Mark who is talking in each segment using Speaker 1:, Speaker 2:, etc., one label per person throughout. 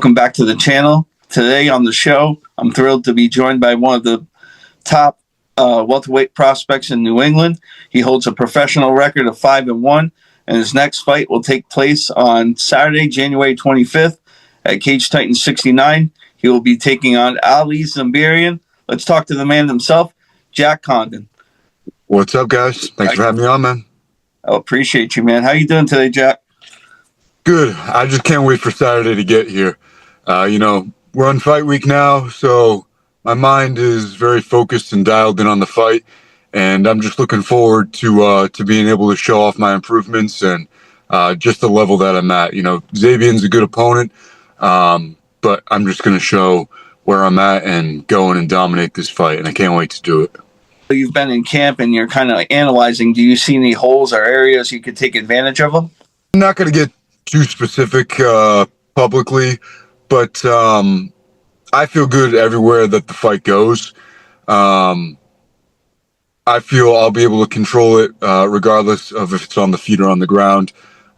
Speaker 1: Welcome back to the channel. Today on the show, I'm thrilled to be joined by one of the top welterweight prospects in New England. He holds a professional record of 5-1, and his next fight will take place on Saturday, January 25th at Cage Titan 69. He will be taking on Ali Zambirian. Let's talk to the man himself, Jack Congdon.
Speaker 2: What's up, guys? Thanks for having me on, man.
Speaker 1: I appreciate you, man. How you doing today, Jack?
Speaker 2: Good. I just can't wait for Saturday to get here. We're on fight week now, so my mind is very focused and dialed in on the fight, and I'm just looking forward to being able to show off my improvements and just the level that I'm at. Zabian's a good opponent, but I'm just going to show where I'm at and go in and dominate this fight, and I can't wait to do it.
Speaker 1: You've been in camp and you're kind of analyzing. Do you see any holes or areas you could take advantage of them?
Speaker 2: I'm not going to get too specific publicly, but I feel good everywhere that the fight goes. I feel I'll be able to control it regardless of if it's on the feet or on the ground,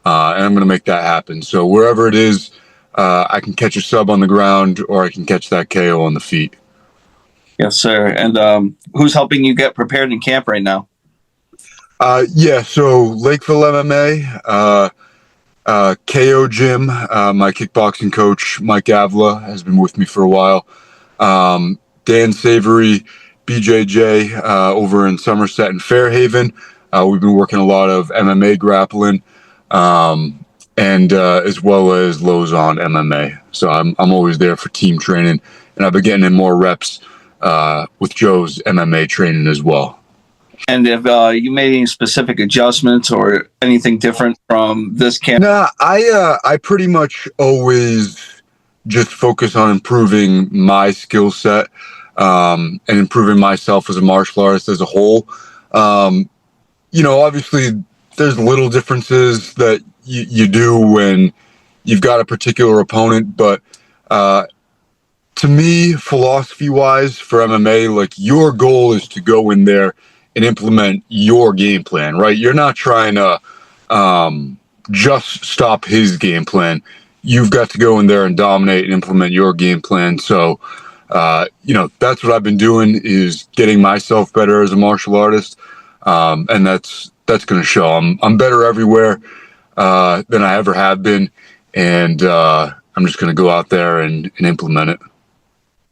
Speaker 2: and I'm going to make that happen. So wherever it is, I can catch a sub on the ground or I can catch that KO on the feet.
Speaker 1: Yes, sir. And who's helping you get prepared in camp right now?
Speaker 2: So Lakeville MMA, KO Gym, my kickboxing coach, Mike Avila, has been with me for a while. Dan Savory, BJJ, over in Somerset and Fairhaven. We've been working a lot of MMA grappling, and as well as Lozon MMA. So I'm always there for team training, and I've been getting in more reps with Joe's MMA training as well.
Speaker 1: And if you made any specific adjustments or anything different from this camp?
Speaker 2: Nah, I pretty much always just focus on improving my skill set and improving myself as a martial artist as a whole. Obviously there's little differences that you do when you've got a particular opponent, but to me, philosophy-wise for MMA, like, your goal is to go in there and implement your game plan, right? You're not trying to just stop his game plan. You've got to go in there and dominate and implement your game plan. So, that's what I've been doing, is getting myself better as a martial artist, and that's going to show. I'm better everywhere than I ever have been, and I'm just going to go out there and implement it.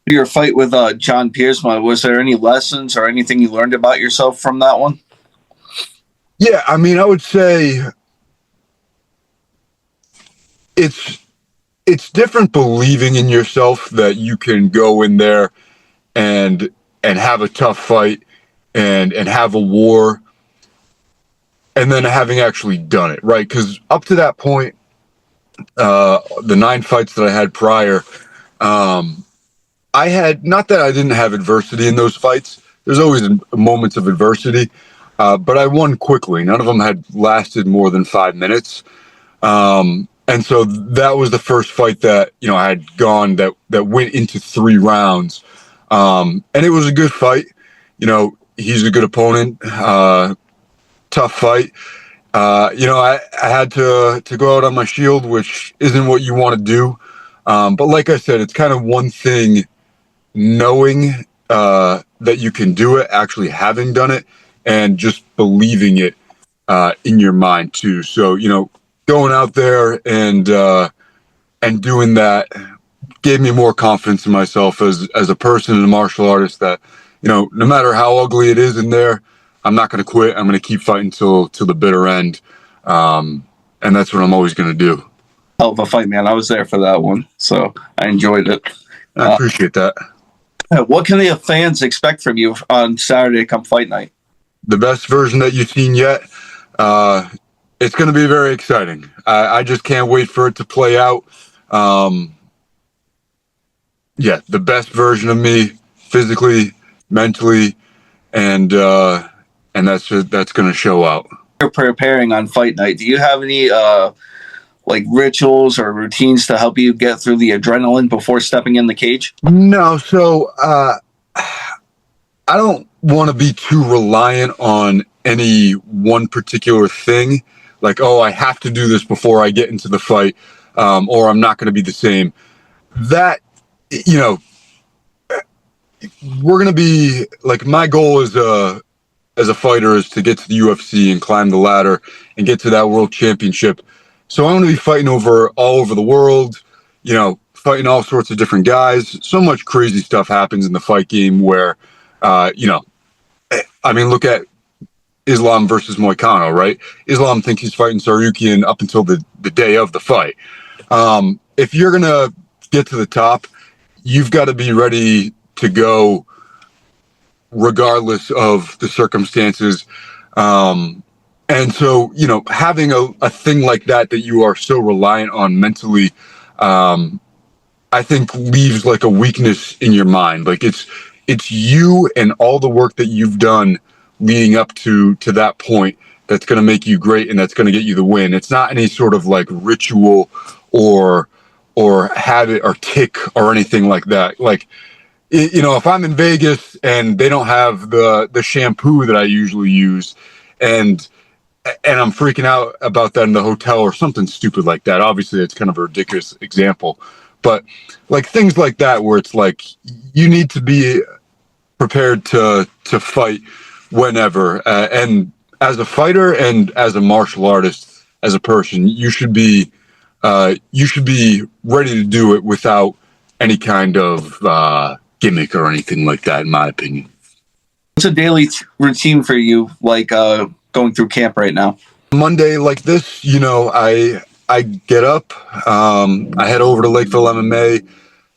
Speaker 1: Your fight with John Pierce, was there any lessons or anything you learned about yourself from that one?
Speaker 2: Yeah, I mean, I would say it's different believing in yourself that you can go in there and have a tough fight and have a war, and then having actually done it, right? Because up to that point, the 9 fights that I had prior, I had, not that I didn't have adversity in those fights. There's always moments of adversity, but I won quickly. None of them had lasted more than 5 minutes. And so that was the first fight that, I had gone that went into 3 rounds. And it was a good fight. He's a good opponent, tough fight. I had to go out on my shield, which isn't what you want to do. But like I said, it's kind of one thing knowing that you can do it, actually having done it, and just believing it in your mind too. So, going out there and doing that gave me more confidence in myself as a person and a martial artist, that, no matter how ugly it is in there, I'm not going to quit. I'm going to keep fighting till the bitter end. And that's what I'm always going to do.
Speaker 1: Hell of a fight, man. I was there for that one, so I enjoyed it.
Speaker 2: I appreciate that.
Speaker 1: What can the fans expect from you on Saturday come fight night?
Speaker 2: The best version that you've seen yet. It's going to be very exciting. I just can't wait for it to play out. The best version of me, physically, mentally, and that's going to show out.
Speaker 1: You're preparing on fight night. Do you have any rituals or routines to help you get through the adrenaline before stepping in the cage?
Speaker 2: No. So I don't want to be too reliant on any one particular thing. Like, I have to do this before I get into the fight, or I'm not going to be the same. that, you know, we're going to be like, my goal as a fighter is to get to the UFC and climb the ladder and get to that world championship. So I'm going to be fighting all over the world, you know, fighting all sorts of different guys. So much crazy stuff happens in the fight game where, you know, I mean, look at Islam versus Moicano, right? Islam thinks he's fighting Sarukian up until the day of the fight. If you're going to get to the top, you've got to be ready to go regardless of the circumstances. And so, you know, having a thing like that you are so reliant on mentally, I think leaves like a weakness in your mind. Like it's you and all the work that you've done leading up to that point that's going to make you great and that's going to get you the win. It's not any sort of like ritual or habit or tick or anything like that. Like, you know, if I'm in Vegas and they don't have the shampoo that I usually use, and I'm freaking out about that in the hotel or something stupid like that. Obviously, it's kind of a ridiculous example, but like things like that where it's like you need to be prepared to fight whenever. And as a fighter and as a martial artist, as a person, you should be ready to do it without any kind of gimmick or anything like that, in my opinion.
Speaker 1: What's a daily routine for you, like going through camp right now?
Speaker 2: Monday like this, you know, I get up, I head over to Lakeville MMA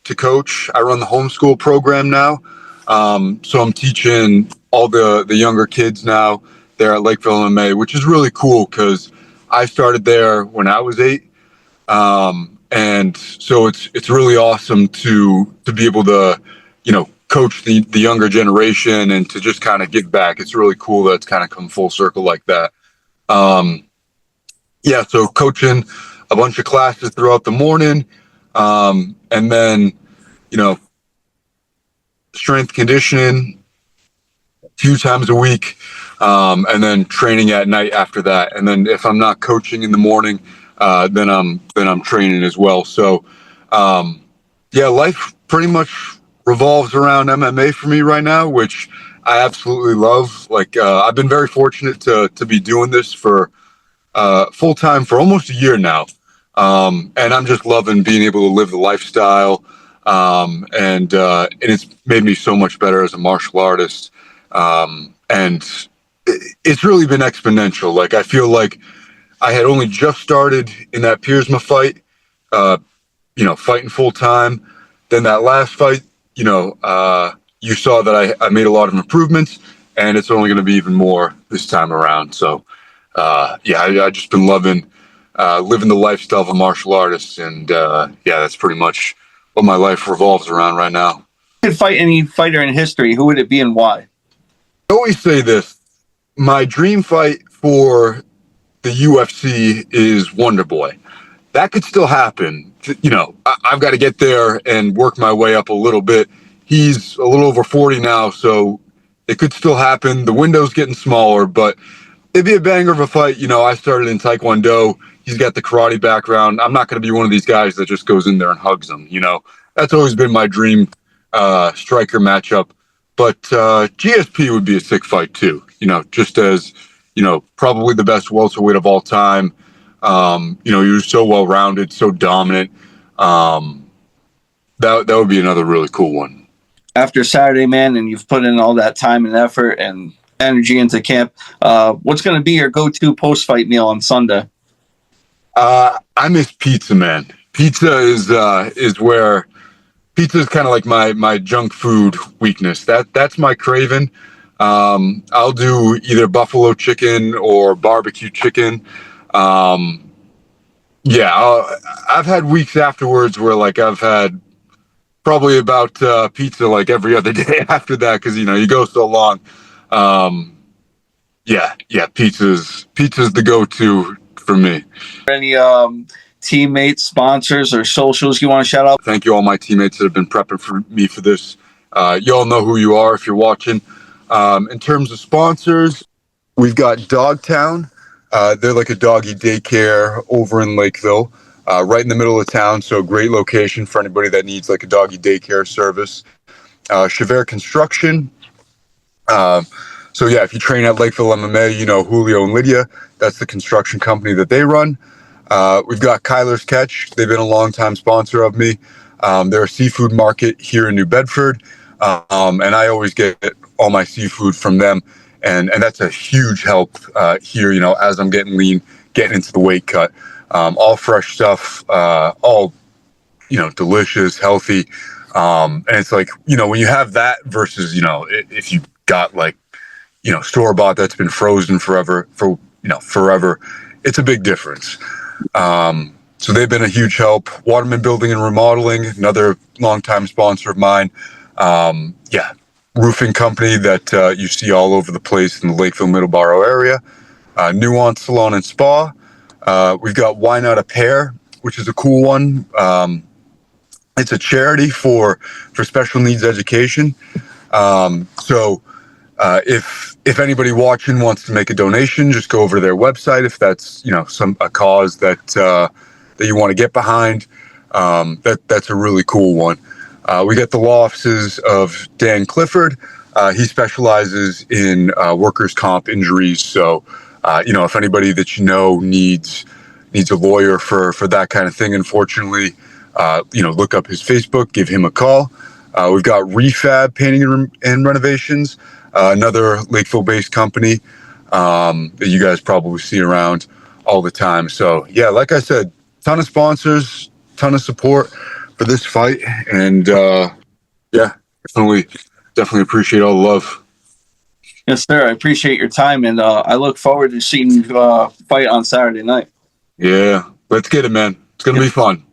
Speaker 2: to coach. I run the homeschool program now. So I'm teaching all the younger kids now there at Lakeville MMA, which is really cool because I started there when I was 8. And so it's really awesome to be able to, you know, coach the younger generation and to just kind of give back. It's really cool that it's kind of come full circle like that. Yeah, so coaching a bunch of classes throughout the morning, and then, you know, strength conditioning 2 times a week, and then training at night after that. And then if I'm not coaching in the morning, then I'm training as well. So, yeah, life pretty much revolves around MMA for me right now, which I absolutely love. Like, I've been very fortunate to be doing this for full time for almost a year now. And I'm just loving being able to live the lifestyle. And it's made me so much better as a martial artist. And it's really been exponential. Like, I feel like I had only just started in that Piersma fight, you know, fighting full time. Then that last fight, you know, you saw that I made a lot of improvements, and it's only going to be even more this time around. So, yeah, I just been loving living the lifestyle of a martial artist, and yeah, that's pretty much what my life revolves around right now.
Speaker 1: If you could fight any fighter in history, who would it be and why?
Speaker 2: I always say this: my dream fight for the UFC is Wonder Boy. That could still happen. You know, I've got to get there and work my way up a little bit. He's a little over 40 now, so it could still happen. The window's getting smaller, but it'd be a banger of a fight. You know, I started in Taekwondo. He's got the karate background. I'm not going to be one of these guys that just goes in there and hugs him. You know, that's always been my dream striker matchup. But GSP would be a sick fight too. You know, just as, you know, probably the best welterweight of all time. You know, he was so well rounded, so dominant. That would be another really cool one.
Speaker 1: After Saturday, man, and you've put in all that time and effort and energy into camp, what's going to be your go-to post-fight meal on Sunday?
Speaker 2: I miss pizza, man. Pizza is where pizza is kind of like my junk food weakness. That's my craving. I'll do either buffalo chicken or barbecue chicken. Yeah, I've had weeks afterwards where like I've had probably about pizza like every other day after that, because, you know, you go so long. Yeah, pizza's the go-to for me.
Speaker 1: Any teammates, sponsors, or socials you want to shout out?
Speaker 2: Thank you, all my teammates that have been prepping for me for this. You all know who you are if you're watching. In terms of sponsors, we've got Dogtown. They're like a doggy daycare over in Lakeville. right in the middle of town. So great location for anybody that needs like a doggy daycare service. Chevere Construction. So yeah, if you train at Lakeville MMA, you know Julio and Lydia. That's the construction company that they run. We've got Kyler's Catch. They've been a long-time sponsor of me. They're a seafood market here in New Bedford, and I always get all my seafood from them, and that's a huge help here. You know, as I'm getting lean, getting into the weight cut, all fresh stuff, all delicious, healthy, and it's like when you have that versus if you got like store bought that's been frozen forever forever, it's a big difference. So they've been a huge help. Waterman Building and Remodeling, another longtime sponsor of mine. Yeah, roofing company that you see all over the place in the Lakeville Middleborough area. Nuance Salon and Spa. We've got Why Not a Pair, which is a cool one. It's a charity for special needs education. If anybody watching wants to make a donation, just go over to their website. If that's a cause that you want to get behind, that's a really cool one. We got the law offices of Dan Clifford. He specializes in workers' comp injuries. So if anybody that needs a lawyer for that kind of thing, unfortunately, look up his Facebook, give him a call. We've got Refab Painting and Renovations, another Lakeville-based company that you guys probably see around all the time. So, yeah, like I said, ton of sponsors, ton of support for this fight. And, yeah, definitely appreciate all the love.
Speaker 1: Yes, sir. I appreciate your time, and I look forward to seeing you fight on Saturday night.
Speaker 2: Yeah, let's get it, man. It's going to be fun.